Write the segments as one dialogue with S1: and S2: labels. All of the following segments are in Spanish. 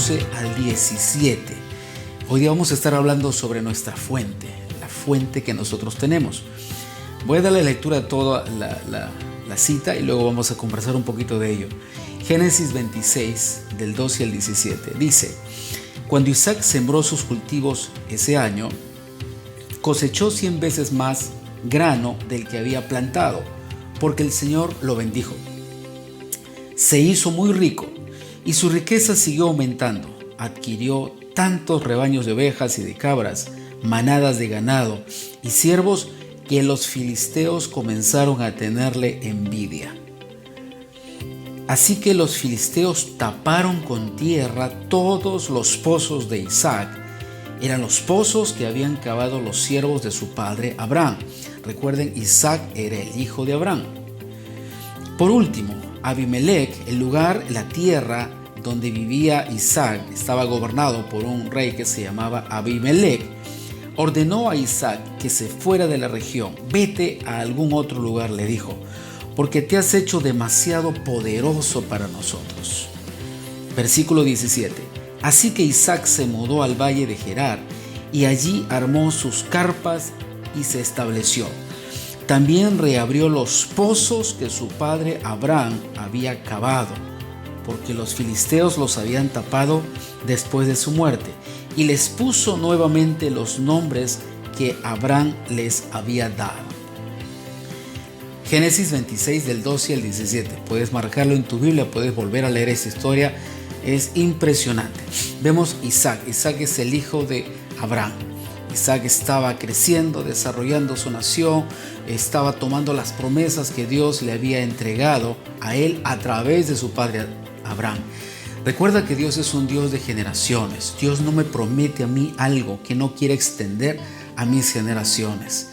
S1: 12 al 17. Hoy día vamos a estar hablando sobre nuestra fuente, la fuente que nosotros tenemos. Voy a darle lectura a toda la cita y luego vamos a conversar un poquito de ello. Génesis 26, del 12 al 17, dice: Cuando Isaac sembró sus cultivos ese año, cosechó 100 veces más grano del que había plantado, porque el Señor lo bendijo. Se hizo muy rico y su riqueza siguió aumentando. Adquirió tantos rebaños de ovejas y de cabras, manadas de ganado y siervos, que los filisteos comenzaron a tenerle envidia. Así que los filisteos taparon con tierra todos los pozos de Isaac. Eran los pozos que habían cavado los siervos de su padre Abraham. Recuerden, Isaac era el hijo de Abraham. Por último, Abimelech, el lugar, la tierra donde vivía Isaac, estaba gobernado por un rey que se llamaba Abimelech. Ordenó a Isaac que se fuera de la región. Vete a algún otro lugar, le dijo, porque te has hecho demasiado poderoso para nosotros. Versículo 17. Así que Isaac se mudó al valle de Gerar y allí armó sus carpas y se estableció. También reabrió los pozos que su padre Abraham había cavado, porque los filisteos los habían tapado después de su muerte, y les puso nuevamente los nombres que Abraham les había dado. Génesis 26 del 12 al 17. Puedes marcarlo en tu Biblia, puedes volver a leer esa historia, es impresionante. Vemos Isaac. Isaac es el hijo de Abraham. Isaac estaba creciendo, desarrollando su nación, estaba tomando las promesas que Dios le había entregado a él a través de su padre Abraham. Recuerda que Dios es un Dios de generaciones. Dios no me promete a mí algo que no quiere extender a mis generaciones.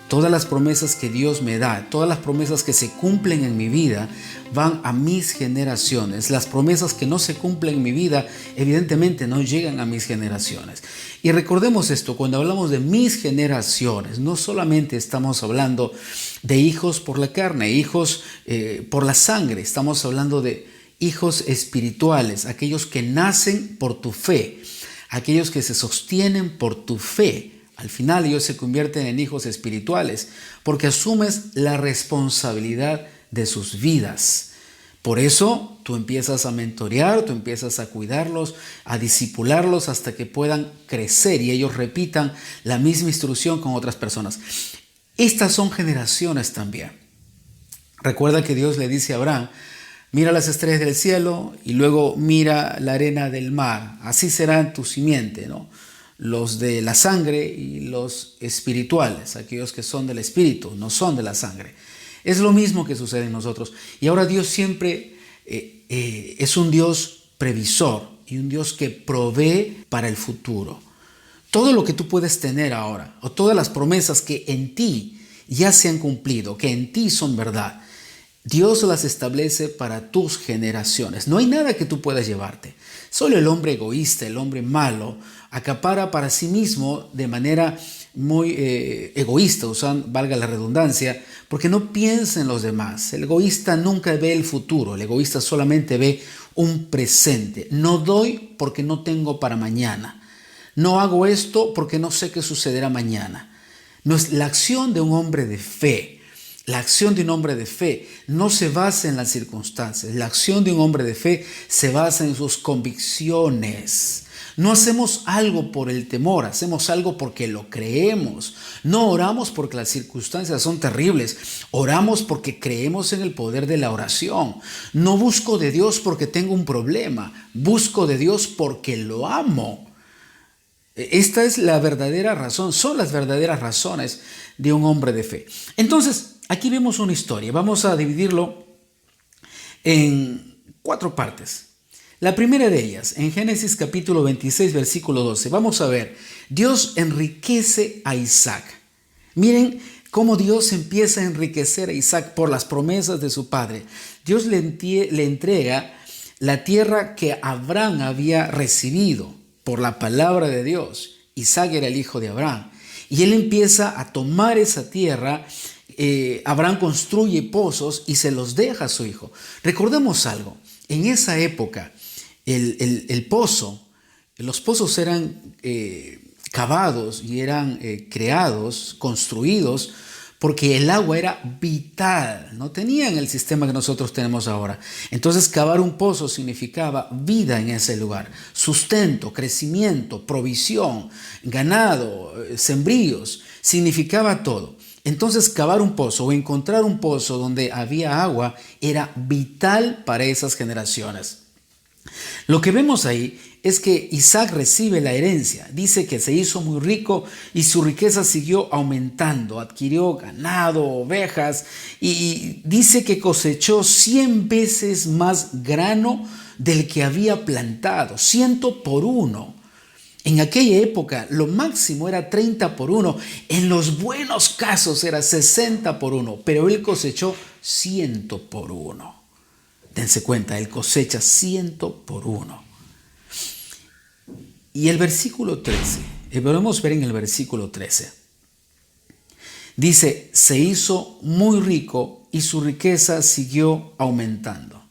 S1: Todas las promesas que Dios me da, todas las promesas que se cumplen en mi vida van a mis generaciones. Las promesas que no se cumplen en mi vida evidentemente no llegan a mis generaciones. Y recordemos esto, cuando hablamos de mis generaciones, no solamente estamos hablando de hijos por la carne, hijos por la sangre, estamos hablando de hijos espirituales, aquellos que nacen por tu fe, aquellos que se sostienen por tu fe. Al final ellos se convierten en hijos espirituales porque asumes la responsabilidad de sus vidas. Por eso tú empiezas a mentorear, tú empiezas a cuidarlos, a discipularlos hasta que puedan crecer y ellos repitan la misma instrucción con otras personas. Estas son generaciones también. Recuerda que Dios le dice a Abraham: mira las estrellas del cielo y luego mira la arena del mar. Así será tu simiente, ¿no? Los de la sangre y los espirituales, aquellos que son del espíritu, no son de la sangre. Es lo mismo que sucede en nosotros. Y ahora Dios siempre es un Dios previsor y un Dios que provee para el futuro. Todo lo que tú puedes tener ahora, o todas las promesas que en ti ya se han cumplido, que en ti son verdad, Dios las establece para tus generaciones. No hay nada que tú puedas llevarte. Solo el hombre egoísta, el hombre malo, acapara para sí mismo de manera muy egoísta, valga la redundancia, porque no piensa en los demás. El egoísta nunca ve el futuro, el egoísta solamente ve un presente. No doy porque no tengo para mañana. No hago esto porque no sé qué sucederá mañana. No es la acción de un hombre de fe. La acción de un hombre de fe no se basa en las circunstancias. La acción de un hombre de fe se basa en sus convicciones. No hacemos algo por el temor, hacemos algo porque lo creemos. No oramos porque las circunstancias son terribles, oramos porque creemos en el poder de la oración. No busco de Dios porque tengo un problema, busco de Dios porque lo amo. Esta es la verdadera razón, son las verdaderas razones de un hombre de fe. Entonces, aquí vemos una historia. Vamos a dividirlo en 4 partes. La primera de ellas, en Génesis capítulo 26, versículo 12. Vamos a ver, Dios enriquece a Isaac. Miren cómo Dios empieza a enriquecer a Isaac por las promesas de su padre. Dios le entrega la tierra que Abraham había recibido por la palabra de Dios. Isaac era el hijo de Abraham. Y él empieza a tomar esa tierra. Abraham construye pozos y se los deja a su hijo. Recordemos algo, en esa época el pozo. Los pozos eran cavados y eran creados, construidos, porque el agua era vital, no tenían el sistema que nosotros tenemos ahora. Entonces cavar un pozo significaba vida en ese lugar, sustento, crecimiento, provisión, ganado, sembríos, significaba todo. Entonces cavar un pozo o encontrar un pozo donde había agua era vital para esas generaciones. Lo que vemos ahí es que Isaac recibe la herencia. Dice que se hizo muy rico y su riqueza siguió aumentando. Adquirió ganado, ovejas y dice que cosechó 100 veces más grano del que había plantado, 100 por 1. En aquella época lo máximo era 30 por 1. En los buenos casos era 60 por 1, pero él cosechó 100 por 1. Dense cuenta, él cosecha 100 por 1. Y el versículo 13, podemos ver en el versículo 13, dice, se hizo muy rico y su riqueza siguió aumentando.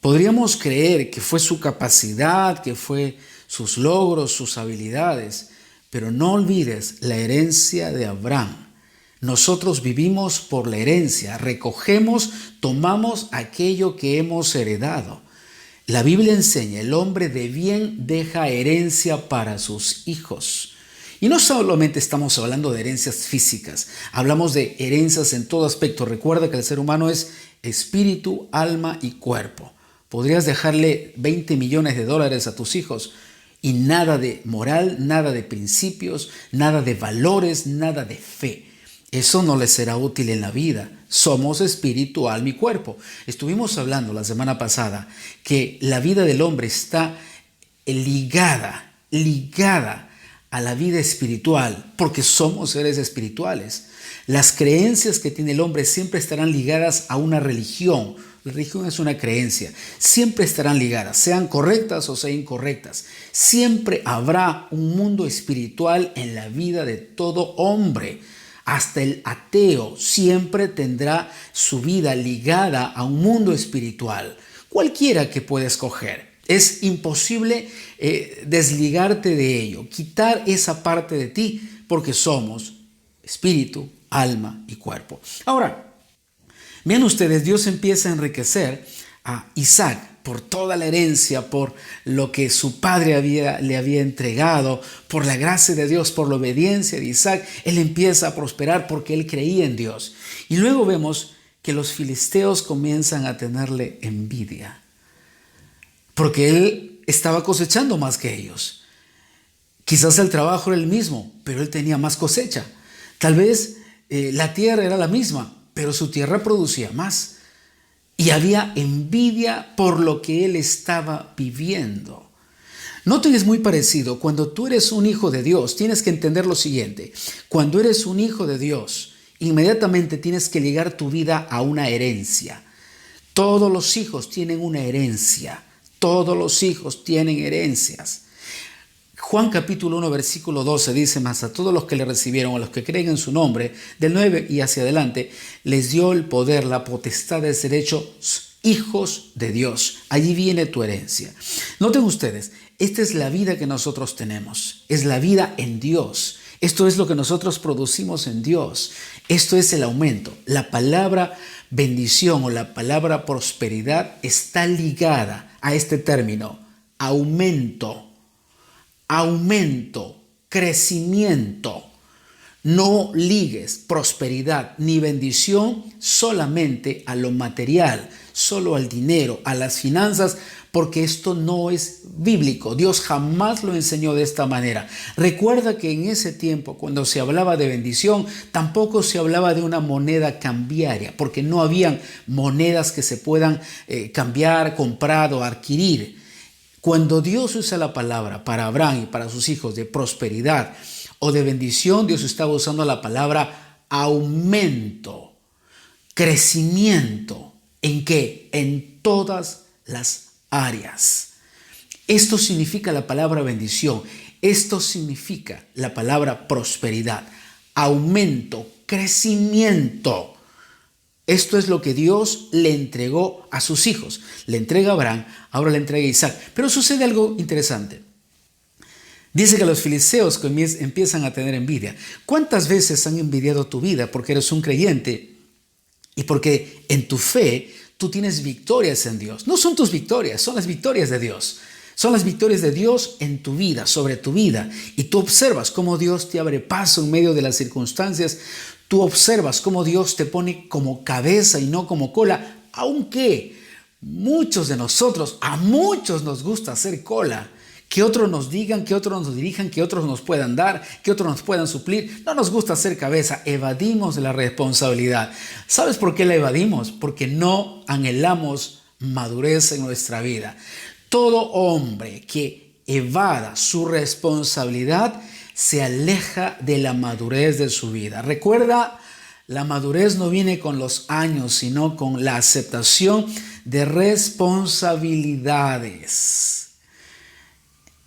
S1: Podríamos creer que fue su capacidad, que fue sus logros, sus habilidades, pero no olvides la herencia de Abraham. Nosotros vivimos por la herencia, recogemos, tomamos aquello que hemos heredado. La Biblia enseña, el hombre de bien deja herencia para sus hijos. Y no solamente estamos hablando de herencias físicas, hablamos de herencias en todo aspecto. Recuerda que el ser humano es espíritu, alma y cuerpo. Podrías dejarle 20 millones de dólares a tus hijos y nada de moral, nada de principios, nada de valores, nada de fe. Eso no les será útil en la vida. Somos espíritu, alma y cuerpo. Estuvimos hablando la semana pasada que la vida del hombre está ligada a la vida espiritual, porque somos seres espirituales. Las creencias que tiene el hombre siempre estarán ligadas a una religión. La religión es una creencia. Siempre estarán ligadas, sean correctas o sean incorrectas. Siempre habrá un mundo espiritual en la vida de todo hombre. Hasta el ateo siempre tendrá su vida ligada a un mundo espiritual, cualquiera que pueda escoger. Es imposible desligarte de ello, quitar esa parte de ti, porque somos espíritu, alma y cuerpo. Ahora, vean ustedes, Dios empieza a enriquecer a Isaac por toda la herencia, por lo que su padre le había entregado, por la gracia de Dios, por la obediencia de Isaac. Él empieza a prosperar porque él creía en Dios. Y luego vemos que los filisteos comienzan a tenerle envidia, porque él estaba cosechando más que ellos. Quizás el trabajo era el mismo, pero él tenía más cosecha. Tal vez la tierra era la misma, pero su tierra producía más. Y había envidia por lo que él estaba viviendo. Noten, es muy parecido. Cuando tú eres un hijo de Dios, tienes que entender lo siguiente. Cuando eres un hijo de Dios, inmediatamente tienes que ligar tu vida a una herencia. Todos los hijos tienen una herencia. Todos los hijos tienen herencias. Juan capítulo 1 versículo 12 dice, mas a todos los que le recibieron, a los que creen en su nombre, del 9 y hacia adelante, les dio el poder, la potestad de ser hechos hijos de Dios. Allí viene tu herencia. Noten ustedes, esta es la vida que nosotros tenemos, es la vida en Dios. Esto es lo que nosotros producimos en Dios. Esto es el aumento. La palabra bendición o la palabra prosperidad está ligada a este término, aumento. Aumento, crecimiento. No ligues prosperidad ni bendición solamente a lo material, solo al dinero, a las finanzas, porque esto no es bíblico. Dios jamás lo enseñó de esta manera. Recuerda que en ese tiempo, cuando se hablaba de bendición, tampoco se hablaba de una moneda cambiaria, porque no habían monedas que se puedan cambiar, comprar o adquirir. Cuando Dios usa la palabra para Abraham y para sus hijos de prosperidad o de bendición, Dios estaba usando la palabra aumento, crecimiento. ¿En qué? En todas las áreas. Esto significa la palabra bendición. Esto significa la palabra prosperidad, aumento, crecimiento. Esto es lo que Dios le entregó a sus hijos. Le entrega a Abraham, ahora le entrega a Isaac. Pero sucede algo interesante. Dice que los filisteos empiezan a tener envidia. ¿Cuántas veces han envidiado tu vida porque eres un creyente y porque en tu fe tú tienes victorias en Dios? No son tus victorias, son las victorias de Dios. Son las victorias de Dios en tu vida, sobre tu vida. Y tú observas cómo Dios te abre paso en medio de las circunstancias. Tú observas cómo Dios te pone como cabeza y no como cola, aunque muchos de nosotros, a muchos nos gusta hacer cola. Que otros nos digan, que otros nos dirijan, que otros nos puedan dar, que otros nos puedan suplir. No nos gusta hacer cabeza, evadimos la responsabilidad. ¿Sabes por qué la evadimos? Porque no anhelamos madurez en nuestra vida. Todo hombre que evada su responsabilidad se aleja de la madurez de su vida. Recuerda, la madurez no viene con los años, sino con la aceptación de responsabilidades.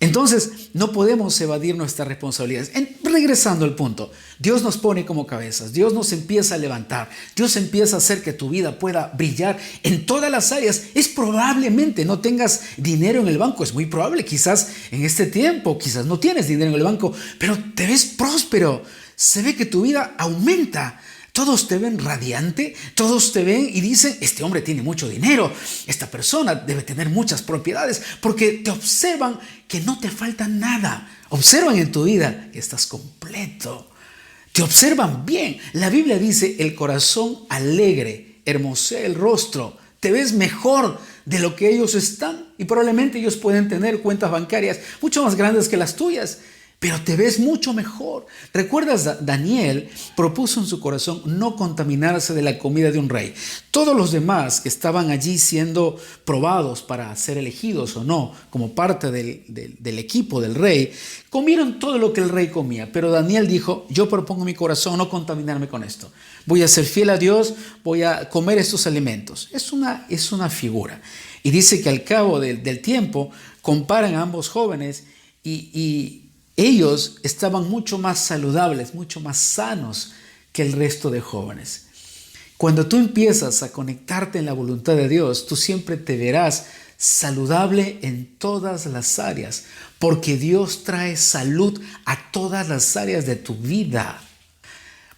S1: Entonces, no podemos evadir nuestras responsabilidades. Regresando al punto, Dios nos pone como cabezas, Dios nos empieza a levantar, Dios empieza a hacer que tu vida pueda brillar en todas las áreas. Es probablemente no tengas dinero en el banco, es muy probable, quizás en este tiempo, quizás no tienes dinero en el banco, pero te ves próspero, se ve que tu vida aumenta. Todos te ven radiante, todos te ven y dicen, este hombre tiene mucho dinero, esta persona debe tener muchas propiedades, porque te observan que no te falta nada. Observan en tu vida que estás completo. Te observan bien. La Biblia dice, el corazón alegre hermosea el rostro. Te ves mejor de lo que ellos están y probablemente ellos pueden tener cuentas bancarias mucho más grandes que las tuyas. Pero te ves mucho mejor. ¿Recuerdas? Daniel propuso en su corazón no contaminarse de la comida de un rey. Todos los demás que estaban allí siendo probados para ser elegidos o no como parte del equipo del rey, comieron todo lo que el rey comía. Pero Daniel dijo, yo propongo en mi corazón no contaminarme con esto. Voy a ser fiel a Dios, voy a comer estos alimentos. Es una figura. Y dice que al cabo del tiempo comparan a ambos jóvenes y ellos estaban mucho más saludables, mucho más sanos que el resto de jóvenes. Cuando tú empiezas a conectarte en la voluntad de Dios, tú siempre te verás saludable en todas las áreas, porque Dios trae salud a todas las áreas de tu vida.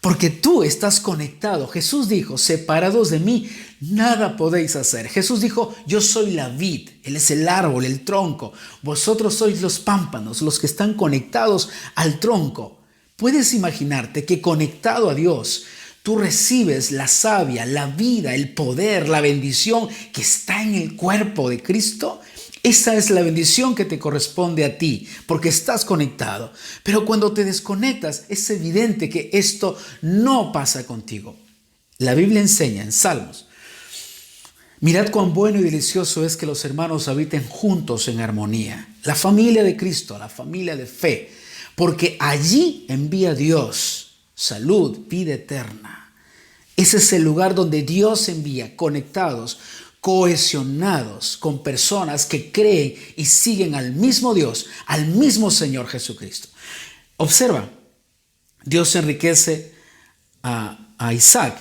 S1: Porque tú estás conectado. Jesús dijo, separados de mí, nada podéis hacer. Jesús dijo, yo soy la vid, Él es el árbol, el tronco. Vosotros sois los pámpanos, los que están conectados al tronco. ¿Puedes imaginarte que conectado a Dios, tú recibes la savia, la vida, el poder, la bendición que está en el cuerpo de Cristo? Esa es la bendición que te corresponde a ti, porque estás conectado. Pero cuando te desconectas, es evidente que esto no pasa contigo. La Biblia enseña en Salmos, mirad cuán bueno y delicioso es que los hermanos habiten juntos en armonía. La familia de Cristo, la familia de fe, porque allí envía Dios salud, vida eterna. Ese es el lugar donde Dios envía, conectados, cohesionados con personas que creen y siguen al mismo Dios, al mismo Señor Jesucristo. Observa, Dios enriquece a Isaac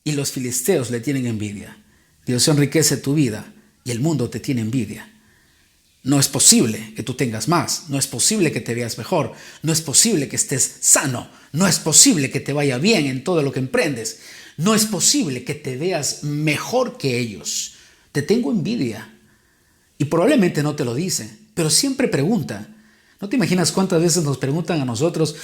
S1: y los filisteos le tienen envidia. Dios enriquece tu vida y el mundo te tiene envidia. No es posible que tú tengas más, no es posible que te veas mejor, no es posible que estés sano, no es posible que te vaya bien en todo lo que emprendes, no es posible que te veas mejor que ellos. Te tengo envidia. Y probablemente no te lo dicen, pero siempre pregunta. ¿No te imaginas cuántas veces nos preguntan a nosotros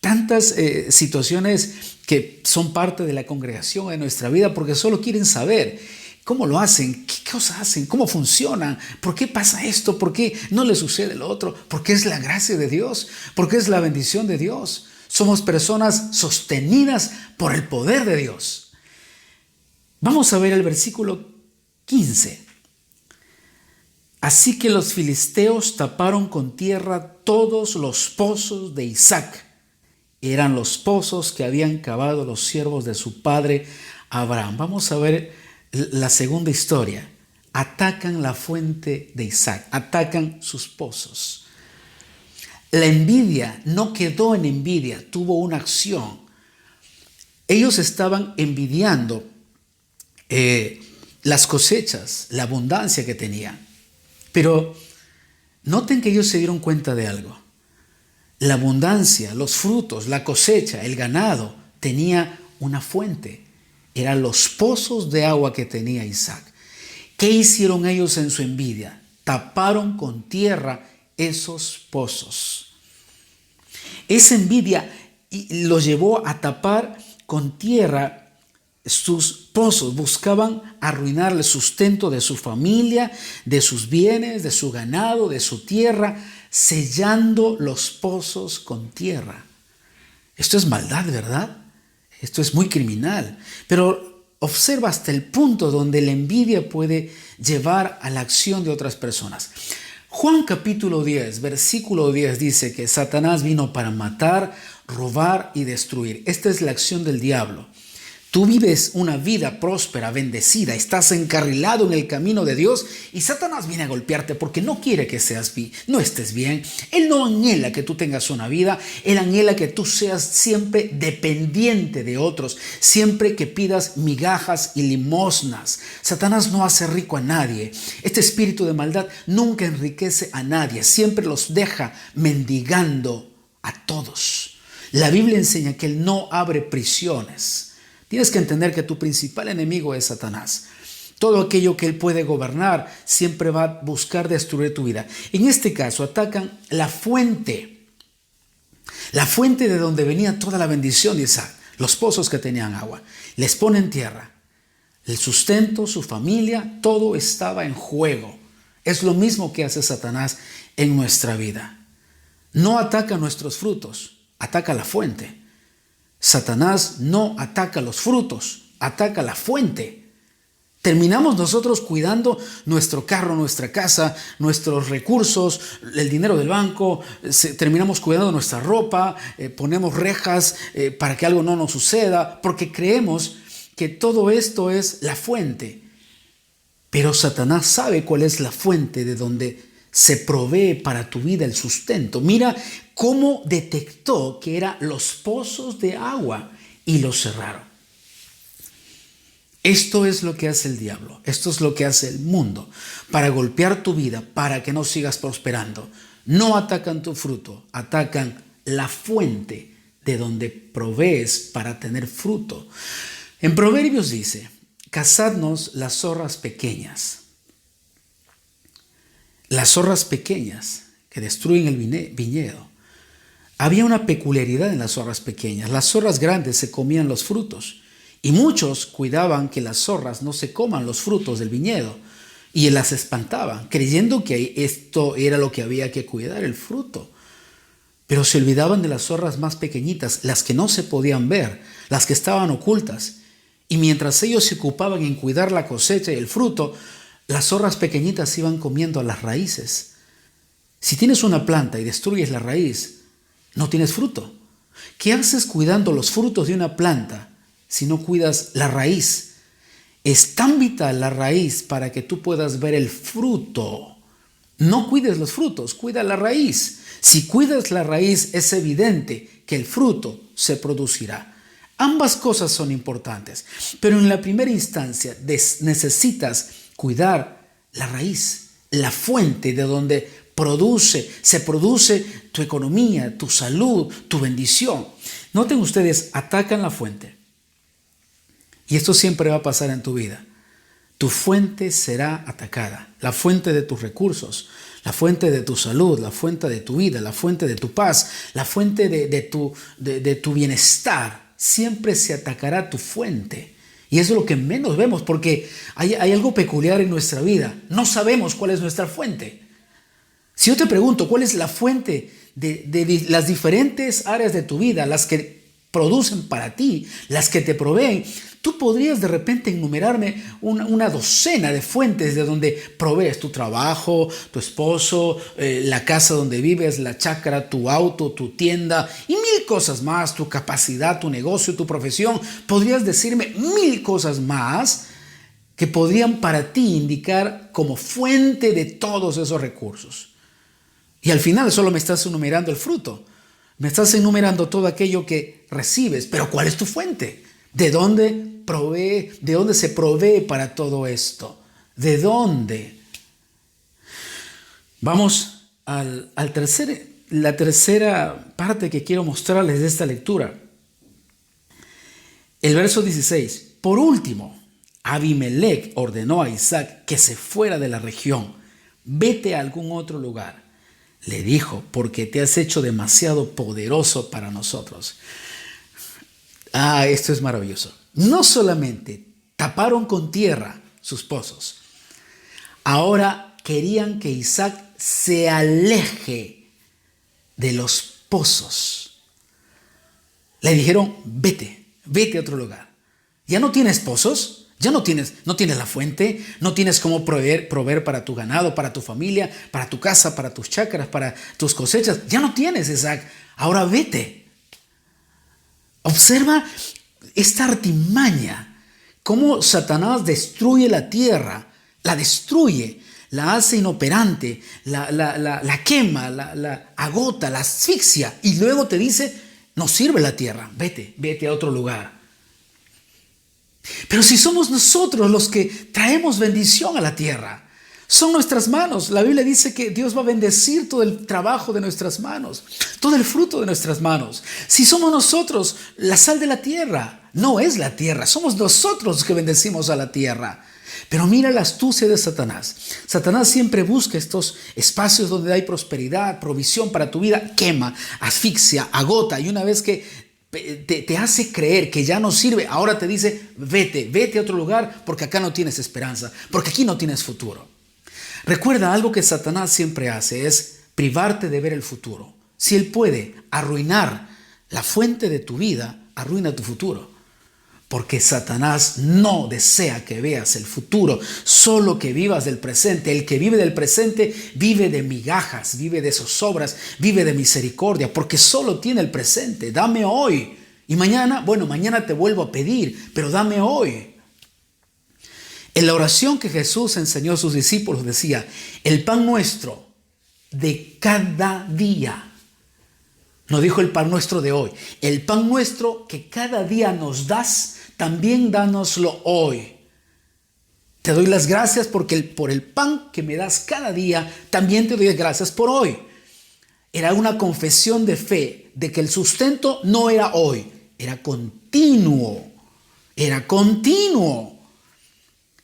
S1: tantas situaciones que son parte de la congregación de nuestra vida porque solo quieren saber cómo lo hacen, qué cosas hacen, cómo funcionan, por qué pasa esto, por qué no le sucede lo otro, porque es la gracia de Dios, porque es la bendición de Dios. Somos personas sostenidas por el poder de Dios. Vamos a ver el versículo 15. Así que los filisteos taparon con tierra todos los pozos de Isaac. Eran los pozos que habían cavado los siervos de su padre Abraham. Vamos a ver la segunda historia. Atacan la fuente de Isaac, atacan sus pozos. La envidia no quedó en envidia, tuvo una acción. Ellos estaban envidiando las cosechas, la abundancia que tenían. Pero noten que ellos se dieron cuenta de algo. La abundancia, los frutos, la cosecha, el ganado, tenía una fuente. Eran los pozos de agua que tenía Isaac. ¿Qué hicieron ellos en su envidia? Taparon con tierra esos pozos. Esa envidia los llevó a tapar con tierra sus pozos. Buscaban arruinar el sustento de su familia, de sus bienes, de su ganado, de su tierra, sellando los pozos con tierra. Esto es maldad, ¿verdad? Esto es muy criminal. Pero observa hasta el punto donde la envidia puede llevar a la acción de otras personas. Juan capítulo 10, versículo 10 dice que Satanás vino para matar, robar y destruir. Esta es la acción del diablo. Tú vives una vida próspera, bendecida, estás encarrilado en el camino de Dios y Satanás viene a golpearte porque no quiere que no estés bien. Él no anhela que tú tengas una vida, él anhela que tú seas siempre dependiente de otros, siempre que pidas migajas y limosnas. Satanás no hace rico a nadie. Este espíritu de maldad nunca enriquece a nadie, siempre los deja mendigando a todos. La Biblia enseña que él no abre prisiones. Tienes que entender que tu principal enemigo es Satanás. Todo aquello que él puede gobernar siempre va a buscar destruir tu vida. En este caso atacan la fuente de donde venía toda la bendición de Isaac, los pozos que tenían agua. Les ponen tierra. El sustento, su familia, todo estaba en juego. Es lo mismo que hace Satanás en nuestra vida. No ataca nuestros frutos, ataca la fuente. Satanás no ataca los frutos, ataca la fuente. Terminamos nosotros cuidando nuestro carro, nuestra casa, nuestros recursos, el dinero del banco, terminamos cuidando nuestra ropa, ponemos rejas para que algo no nos suceda, porque creemos que todo esto es la fuente. Pero Satanás sabe cuál es la fuente de donde se provee para tu vida el sustento. Mira cómo detectó que eran los pozos de agua y los cerraron. Esto es lo que hace el diablo, esto es lo que hace el mundo para golpear tu vida, para que no sigas prosperando. No atacan tu fruto, atacan la fuente de donde provees para tener fruto. En Proverbios dice: cazadnos las zorras pequeñas. Las zorras pequeñas que destruyen el viñedo. Había una peculiaridad en las zorras pequeñas. Las zorras grandes se comían los frutos y muchos cuidaban que las zorras no se coman los frutos del viñedo y las espantaban, creyendo que esto era lo que había que cuidar, el fruto. Pero se olvidaban de las zorras más pequeñitas, las que no se podían ver, las que estaban ocultas. Y mientras ellos se ocupaban en cuidar la cosecha y el fruto, las zorras pequeñitas iban comiendo a las raíces. Si tienes una planta y destruyes la raíz, no tienes fruto. ¿Qué haces cuidando los frutos de una planta si no cuidas la raíz? Es tan vital la raíz para que tú puedas ver el fruto. No cuides los frutos, cuida la raíz. Si cuidas la raíz, es evidente que el fruto se producirá. Ambas cosas son importantes, pero en la primera instancia necesitas cuidar la raíz, la fuente de donde se produce tu economía, tu salud, tu bendición. Noten ustedes, atacan la fuente. Y esto siempre va a pasar en tu vida. Tu fuente será atacada. La fuente de tus recursos, la fuente de tu salud, la fuente de tu vida, la fuente de tu paz, la fuente de tu bienestar. Siempre se atacará tu fuente. Y eso es lo que menos vemos, porque hay algo peculiar en nuestra vida. No sabemos cuál es nuestra fuente. Si yo te pregunto cuál es la fuente de las diferentes áreas de tu vida, las que producen para ti, las que te proveen, tú podrías de repente enumerarme una docena de fuentes de donde provees: tu trabajo, tu esposo, la casa donde vives, la chacra, tu auto, tu tienda y mil cosas más, tu capacidad, tu negocio, tu profesión. Podrías decirme mil cosas más que podrían para ti indicar como fuente de todos esos recursos. Y al final solo me estás enumerando el fruto. Me estás enumerando todo aquello que recibes. Pero ¿cuál es tu fuente? ¿De dónde provee? ¿De dónde se provee para todo esto? ¿De dónde? Vamos la tercera parte que quiero mostrarles de esta lectura. El verso 16. Por último, Abimelec ordenó a Isaac que se fuera de la región. Vete a algún otro lugar. Le dijo, porque te has hecho demasiado poderoso para nosotros. Esto es maravilloso. No solamente taparon con tierra sus pozos, ahora querían que Isaac se aleje de los pozos. Le dijeron, vete a otro lugar. Ya no tienes pozos, ya no tienes la fuente, no tienes cómo proveer para tu ganado, para tu familia, para tu casa, para tus chacras, para tus cosechas. Ya no tienes, Isaac. Ahora vete. Observa esta artimaña, cómo Satanás destruye la tierra, la destruye, la hace inoperante, la quema, la agota, la asfixia, y luego te dice, no sirve la tierra, vete a otro lugar. Pero si somos nosotros los que traemos bendición a la tierra, son nuestras manos. La Biblia dice que Dios va a bendecir todo el trabajo de nuestras manos, todo el fruto de nuestras manos. Si somos nosotros la sal de la tierra, no es la tierra, somos nosotros los que bendecimos a la tierra. Pero mira la astucia de Satanás. Satanás siempre busca estos espacios donde hay prosperidad, provisión para tu vida, quema, asfixia, agota, y una vez que te hace creer que ya no sirve, ahora te dice, vete a otro lugar porque acá no tienes esperanza, porque aquí no tienes futuro. Recuerda, algo que Satanás siempre hace es privarte de ver el futuro. Si él puede arruinar la fuente de tu vida, arruina tu futuro. Porque Satanás no desea que veas el futuro, solo que vivas del presente. El que vive del presente vive de migajas, vive de zozobras, vive de misericordia, porque solo tiene el presente. Dame hoy. Y mañana te vuelvo a pedir, pero dame hoy. En la oración que Jesús enseñó a sus discípulos decía, el pan nuestro de cada día. No dijo el pan nuestro de hoy. El pan nuestro que cada día nos das, también dánoslo hoy. Te doy las gracias porque por el pan que me das cada día, también te doy las gracias por hoy. Era una confesión de fe de que el sustento no era hoy, era continuo. Era continuo.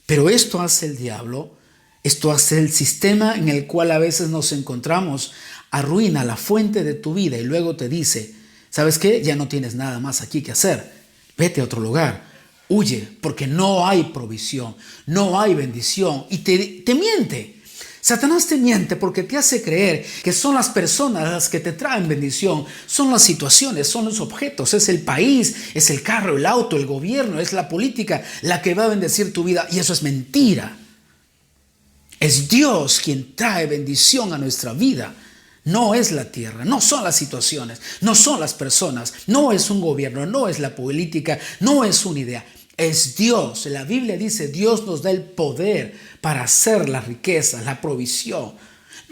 S1: Pero esto hace el diablo, esto hace el sistema en el cual a veces nos encontramos, arruina la fuente de tu vida y luego te dice, ¿sabes qué? Ya no tienes nada más aquí que hacer. Vete a otro lugar, huye, porque no hay provisión, no hay bendición. Y te miente. Satanás te miente porque te hace creer que son las personas las que te traen bendición, son las situaciones, son los objetos, es el país, es el carro, el auto, el gobierno, es la política la que va a bendecir tu vida. Y eso es mentira. Es Dios quien trae bendición a nuestra vida. No es la tierra, no son las situaciones, no son las personas, no es un gobierno, no es la política, no es una idea. Es Dios. La Biblia dice, Dios nos da el poder para hacer la riqueza, la provisión.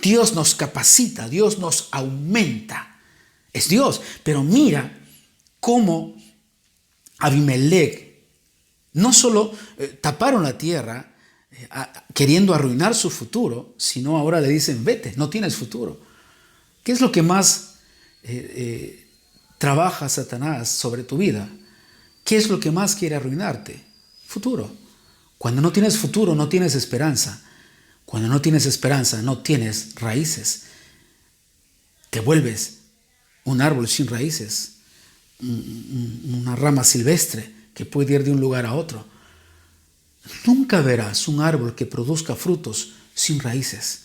S1: Dios nos capacita, Dios nos aumenta. Es Dios. Pero mira cómo Abimelec no solo taparon la tierra queriendo arruinar su futuro, sino ahora le dicen, vete, no tienes futuro. ¿Qué es lo que más trabaja Satanás sobre tu vida? ¿Qué es lo que más quiere arruinarte? Futuro. Cuando no tienes futuro, no tienes esperanza. Cuando no tienes esperanza, no tienes raíces. Te vuelves un árbol sin raíces, una rama silvestre que puede ir de un lugar a otro. Nunca verás un árbol que produzca frutos sin raíces.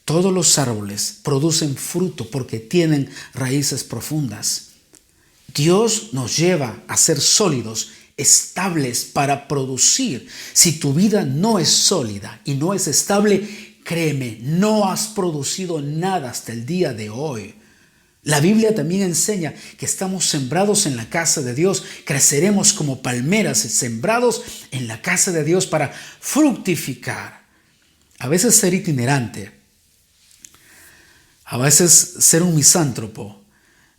S1: Todos los árboles producen fruto porque tienen raíces profundas. Dios nos lleva a ser sólidos, estables para producir. Si tu vida no es sólida y no es estable, créeme, no has producido nada hasta el día de hoy. La Biblia también enseña que estamos sembrados en la casa de Dios, creceremos como palmeras sembrados en la casa de Dios para fructificar. A veces ser itinerante, a veces ser un misántropo,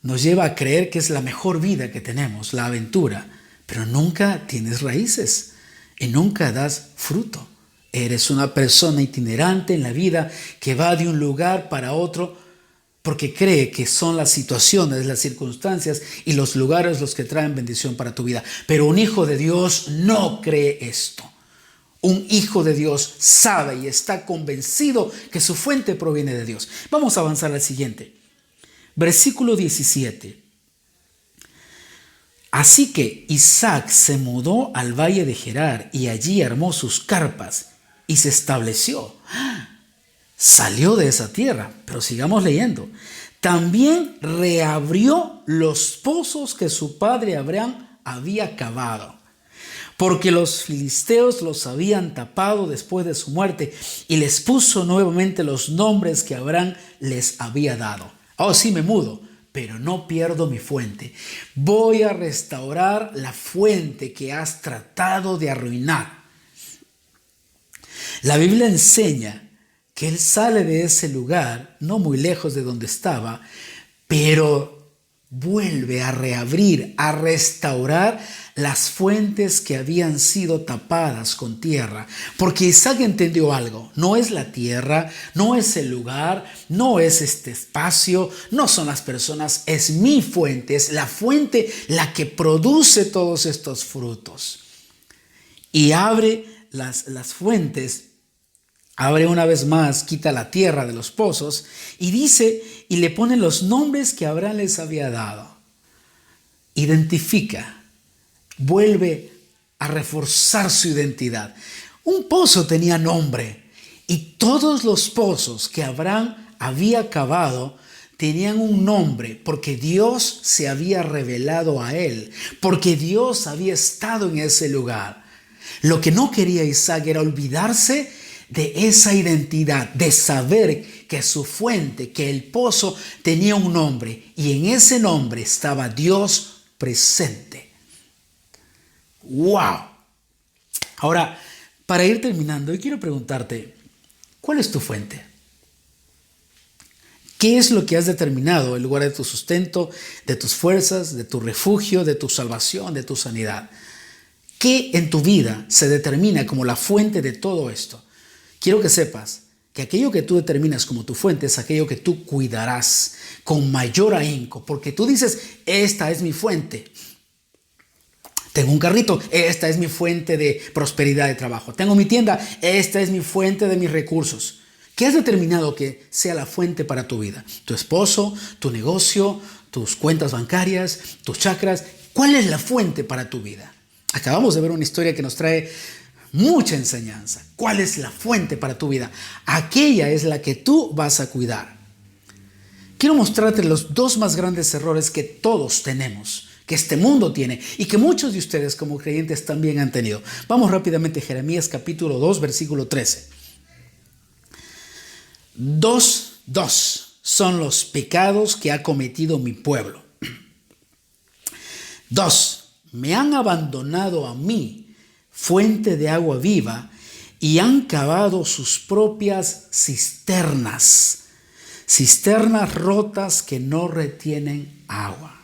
S1: nos lleva a creer que es la mejor vida que tenemos, la aventura. pero nunca tienes raíces y nunca das fruto. Eres una persona itinerante en la vida que va de un lugar para otro porque cree que son las situaciones, las circunstancias y los lugares los que traen bendición para tu vida. Pero un hijo de Dios no cree esto. Un hijo de Dios sabe y está convencido que su fuente proviene de Dios. Vamos a avanzar al siguiente. Versículo 17. Así que Isaac se mudó al valle de Gerar y allí armó sus carpas y se estableció. Salió de esa tierra, pero sigamos leyendo. También reabrió los pozos que su padre Abraham había cavado, porque los filisteos los habían tapado después de su muerte, y les puso nuevamente los nombres que Abraham les había dado. Oh, sí, me mudo, pero no pierdo mi fuente. Voy a restaurar la fuente que has tratado de arruinar. La Biblia enseña que él sale de ese lugar, no muy lejos de donde estaba, pero vuelve a reabrir, a restaurar las fuentes que habían sido tapadas con tierra. Porque Isaac entendió algo: no es la tierra, no es el lugar, no es este espacio, no son las personas, es mi fuente, es la fuente la que produce todos estos frutos. Y abre las fuentes. Abre una vez más, quita la tierra de los pozos y dice, y le pone los nombres que Abraham les había dado. Identifica, vuelve a reforzar su identidad. Un pozo tenía nombre y todos los pozos que Abraham había cavado tenían un nombre porque Dios se había revelado a él, porque Dios había estado en ese lugar. Lo que no quería Isaac era olvidarse de esa identidad, de saber que su fuente, que el pozo tenía un nombre y en ese nombre estaba Dios presente. ¡Wow! Ahora, para ir terminando, yo quiero preguntarte, ¿cuál es tu fuente? ¿Qué es lo que has determinado el lugar de tu sustento, de tus fuerzas, de tu refugio, de tu salvación, de tu sanidad? ¿Qué en tu vida se determina como la fuente de todo esto? Quiero que sepas que aquello que tú determinas como tu fuente es aquello que tú cuidarás con mayor ahínco, porque tú dices, esta es mi fuente. Tengo un carrito, esta es mi fuente de prosperidad de trabajo. Tengo mi tienda, esta es mi fuente de mis recursos. ¿Qué has determinado que sea la fuente para tu vida? ¿Tu esposo, tu negocio, tus cuentas bancarias, tus chakras? ¿Cuál es la fuente para tu vida? Acabamos de ver una historia que nos trae mucha enseñanza. ¿Cuál es la fuente para tu vida? Aquella es la que tú vas a cuidar. Quiero mostrarte los dos más grandes errores que todos tenemos, que este mundo tiene y que muchos de ustedes como creyentes también han tenido. Vamos rápidamente a Jeremías capítulo 2, versículo 13. Dos son los pecados que ha cometido mi pueblo. 2. Me han abandonado a mí, fuente de agua viva, y han cavado sus propias cisternas rotas que no retienen agua.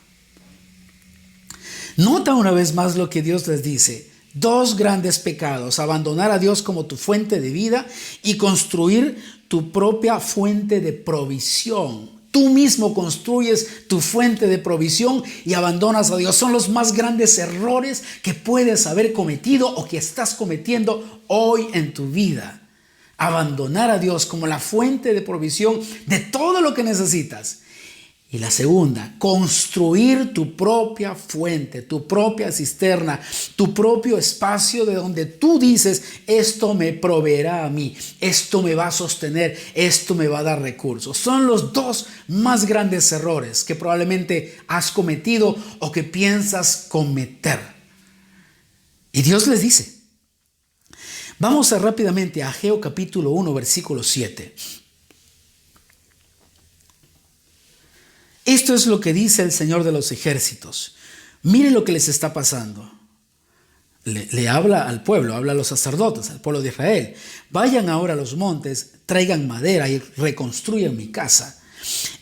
S1: Nota una vez más lo que Dios les dice. Dos grandes pecados: abandonar a Dios como tu fuente de vida y construir tu propia fuente de provisión. Tú mismo construyes tu fuente de provisión y abandonas a Dios. Son los más grandes errores que puedes haber cometido o que estás cometiendo hoy en tu vida. Abandonar a Dios como la fuente de provisión de todo lo que necesitas. Y la segunda, construir tu propia fuente, tu propia cisterna, tu propio espacio de donde tú dices, esto me proveerá a mí, esto me va a sostener, esto me va a dar recursos. Son los dos más grandes errores que probablemente has cometido o que piensas cometer. Y Dios les dice. Vamos rápidamente a Ageo capítulo 1, versículo 7. Esto es lo que dice el Señor de los ejércitos. Miren lo que les está pasando. Le habla al pueblo, habla a los sacerdotes, al pueblo de Israel. Vayan ahora a los montes, traigan madera y reconstruyan mi casa.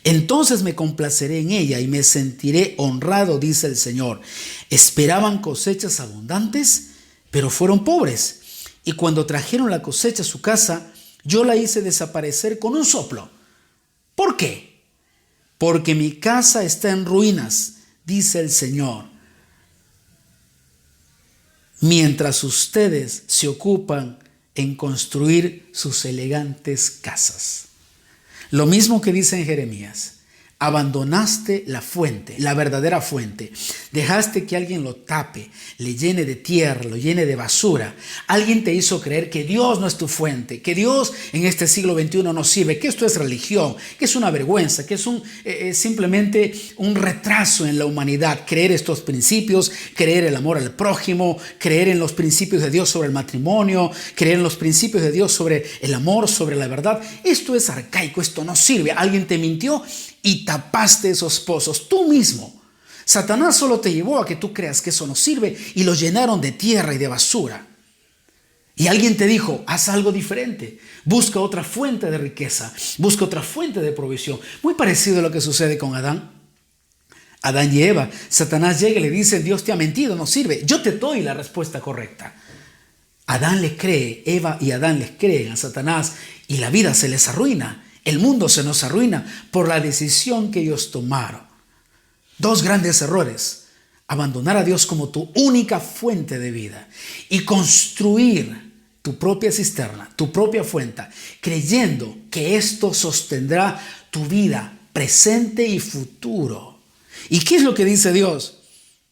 S1: Entonces me complaceré en ella y me sentiré honrado, dice el Señor. Esperaban cosechas abundantes, pero fueron pobres. Y cuando trajeron la cosecha a su casa, yo la hice desaparecer con un soplo. ¿Por qué? Porque mi casa está en ruinas, dice el Señor, mientras ustedes se ocupan en construir sus elegantes casas. Lo mismo que dice en Jeremías: abandonaste la fuente, la verdadera fuente. Dejaste que alguien lo tape, le llene de tierra, lo llene de basura. Alguien te hizo creer que Dios no es tu fuente, que Dios en este siglo XXI no sirve, que esto es religión, que es una vergüenza, que es simplemente un retraso en la humanidad. Creer estos principios, creer el amor al prójimo, creer en los principios de Dios sobre el matrimonio, creer en los principios de Dios sobre el amor, sobre la verdad. Esto es arcaico, esto no sirve. Alguien te mintió y tapaste esos pozos tú mismo. Satanás solo te llevó a que tú creas que eso no sirve y lo llenaron de tierra y de basura. Y alguien te dijo: haz algo diferente, busca otra fuente de riqueza, busca otra fuente de provisión. Muy parecido a lo que sucede con Adán y Eva. Satanás llega y le dice: Dios te ha mentido, no sirve, yo te doy la respuesta correcta. Adán le cree, Eva y Adán les creen a Satanás y la vida se les arruina. El mundo se nos arruina por la decisión que ellos tomaron. Dos grandes errores: abandonar a Dios como tu única fuente de vida y construir tu propia cisterna, tu propia fuente, creyendo que esto sostendrá tu vida presente y futuro. ¿Y qué es lo que dice Dios?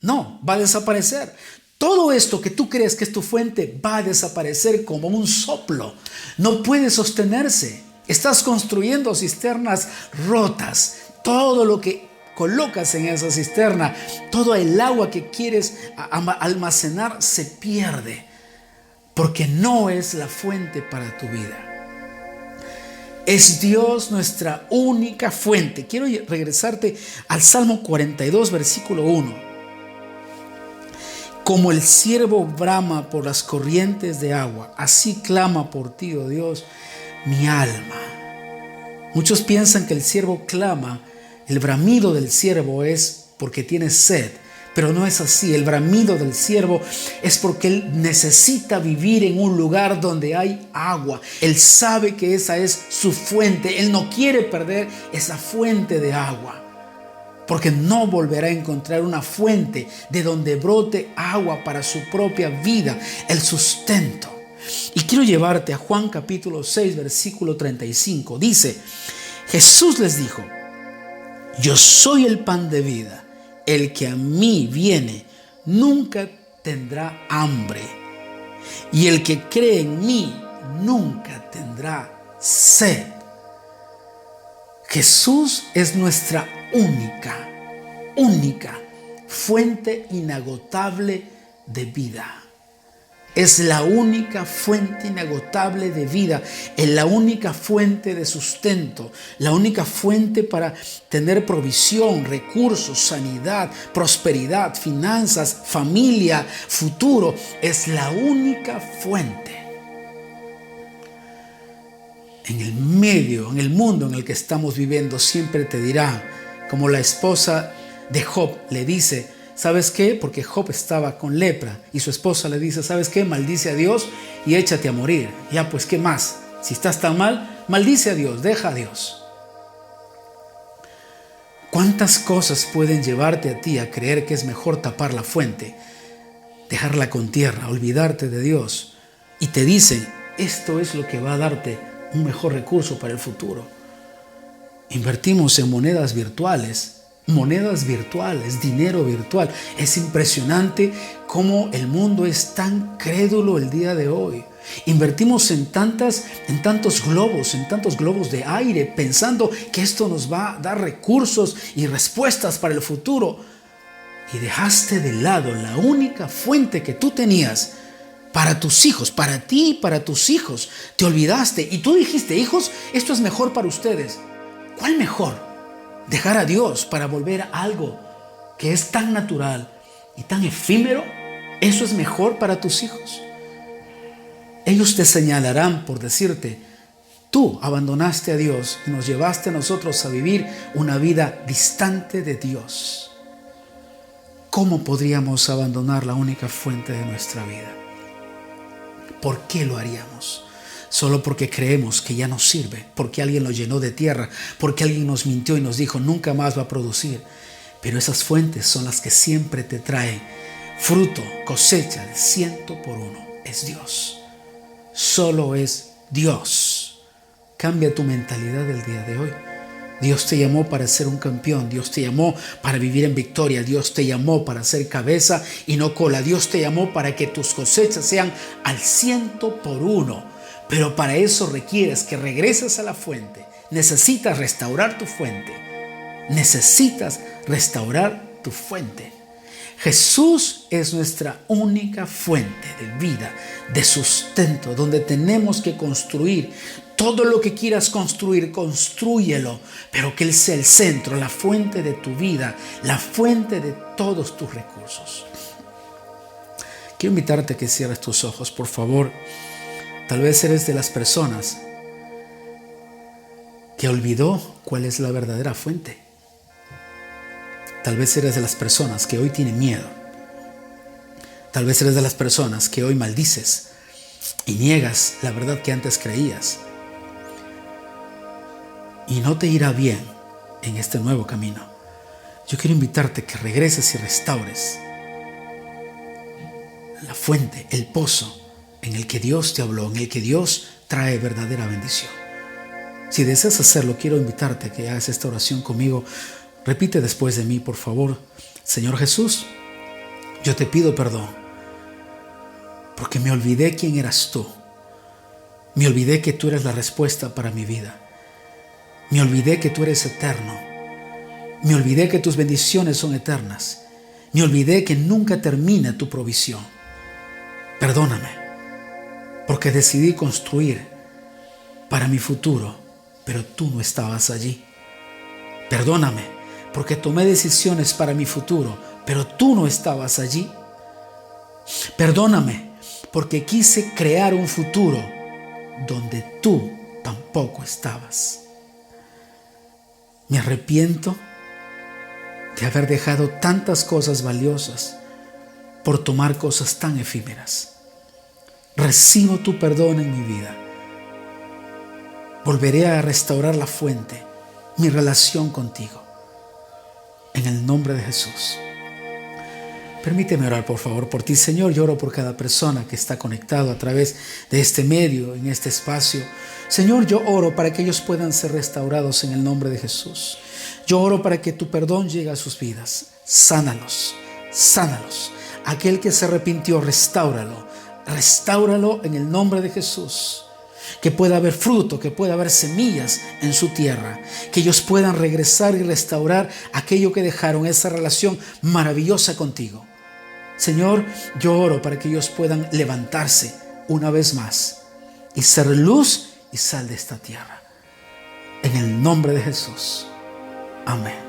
S1: No, va a desaparecer. Todo esto que tú crees que es tu fuente va a desaparecer como un soplo. No puede sostenerse. Estás construyendo cisternas rotas. Todo lo que colocas en esa cisterna, todo el agua que quieres almacenar se pierde, porque no es la fuente para tu vida. Es Dios nuestra única fuente. Quiero regresarte al Salmo 42, versículo 1. Como el ciervo brama por las corrientes de agua, así clama por ti, oh Dios, mi alma. Muchos piensan que el ciervo clama, el bramido del ciervo es porque tiene sed, pero no es así. El bramido del ciervo es porque él necesita vivir en un lugar donde hay agua. Él sabe que esa es su fuente. Él no quiere perder esa fuente de agua, porque no volverá a encontrar una fuente de donde brote agua para su propia vida, el sustento. Y quiero llevarte a Juan capítulo 6, versículo 35. Dice: Jesús les dijo: yo soy el pan de vida. El que a mí viene nunca tendrá hambre. Y el que cree en mí nunca tendrá sed. Jesús es nuestra única fuente inagotable de vida. Es la única fuente inagotable de vida, es la única fuente de sustento, la única fuente para tener provisión, recursos, sanidad, prosperidad, finanzas, familia, futuro. Es la única fuente. En el mundo en el que estamos viviendo, siempre te dirá, como la esposa de Job le dice: ¿sabes qué? Porque Job estaba con lepra y su esposa le dice: ¿sabes qué? Maldice a Dios y échate a morir. Ya, pues, ¿qué más? Si estás tan mal, maldice a Dios, deja a Dios. ¿Cuántas cosas pueden llevarte a ti a creer que es mejor tapar la fuente, dejarla con tierra, olvidarte de Dios? Y te dicen: esto es lo que va a darte un mejor recurso para el futuro. Invertimos en monedas virtuales, dinero virtual. Es impresionante cómo el mundo es tan crédulo el día de hoy. Invertimos en tantos globos de aire, pensando que esto nos va a dar recursos y respuestas para el futuro. Y dejaste de lado la única fuente que tú tenías para tus hijos, para ti y para tus hijos. Te olvidaste y tú dijiste: hijos, esto es mejor para ustedes. ¿Cuál mejor? Dejar a Dios para volver a algo que es tan natural y tan efímero. ¿Eso es mejor para tus hijos? Ellos te señalarán por decirte: Tú abandonaste a Dios y nos llevaste a nosotros a vivir una vida distante de Dios. ¿Cómo podríamos abandonar la única fuente de nuestra vida? ¿Por qué lo haríamos? Solo porque creemos que ya no sirve, porque alguien lo llenó de tierra, porque alguien nos mintió y nos dijo nunca más va a producir. Pero esas fuentes son las que siempre te traen fruto, cosecha de 100 por 1. Es Dios. Solo es Dios. Cambia tu mentalidad del día de hoy. Dios te llamó para ser un campeón. Dios te llamó para vivir en victoria. Dios te llamó para ser cabeza y no cola. Dios te llamó para que tus cosechas sean al 100 por 1. Pero para eso requieres que regreses a la fuente. Necesitas restaurar tu fuente. Necesitas restaurar tu fuente. Jesús es nuestra única fuente de vida, de sustento, donde tenemos que construir. Todo lo que quieras construir, constrúyelo, pero que Él sea el centro, la fuente de tu vida, la fuente de todos tus recursos. Quiero invitarte a que cierres tus ojos, por favor. Tal vez eres de las personas que olvidó cuál es la verdadera fuente. Tal vez eres de las personas que hoy tienen miedo. Tal vez eres de las personas que hoy maldices y niegas la verdad que antes creías. Y no te irá bien en este nuevo camino. Yo quiero invitarte a que regreses y restaures la fuente, el pozo en el que Dios te habló, en el que Dios trae verdadera bendición. Si deseas hacerlo, quiero invitarte a que hagas esta oración conmigo. Repite después de mí, por favor. Señor Jesús, yo te pido perdón porque me olvidé quién eras tú. Me olvidé que tú eres la respuesta para mi vida. Me olvidé que tú eres eterno. Me olvidé que tus bendiciones son eternas. Me olvidé que nunca termina tu provisión. Perdóname, porque decidí construir para mi futuro, pero tú no estabas allí. Perdóname, porque tomé decisiones para mi futuro, pero tú no estabas allí. Perdóname, porque quise crear un futuro donde tú tampoco estabas. Me arrepiento de haber dejado tantas cosas valiosas por tomar cosas tan efímeras. Recibo tu perdón en mi vida. Volveré a restaurar la fuente, mi relación contigo. En el nombre de Jesús. Permíteme orar, por favor, por ti, Señor. Yo oro por cada persona que está conectado a través de este medio, en este espacio. Señor, yo oro para que ellos puedan ser restaurados en el nombre de Jesús. Yo oro para que tu perdón llegue a sus vidas. Sánalos, sánalos. Aquel que se arrepintió, restáuralo. Restáuralo en el nombre de Jesús. Que pueda haber fruto, que pueda haber semillas en su tierra, que ellos puedan regresar y restaurar aquello que dejaron, esa relación maravillosa contigo. Señor, yo oro para que ellos puedan levantarse una vez más y ser luz y sal de esta tierra. En el nombre de Jesús. Amén.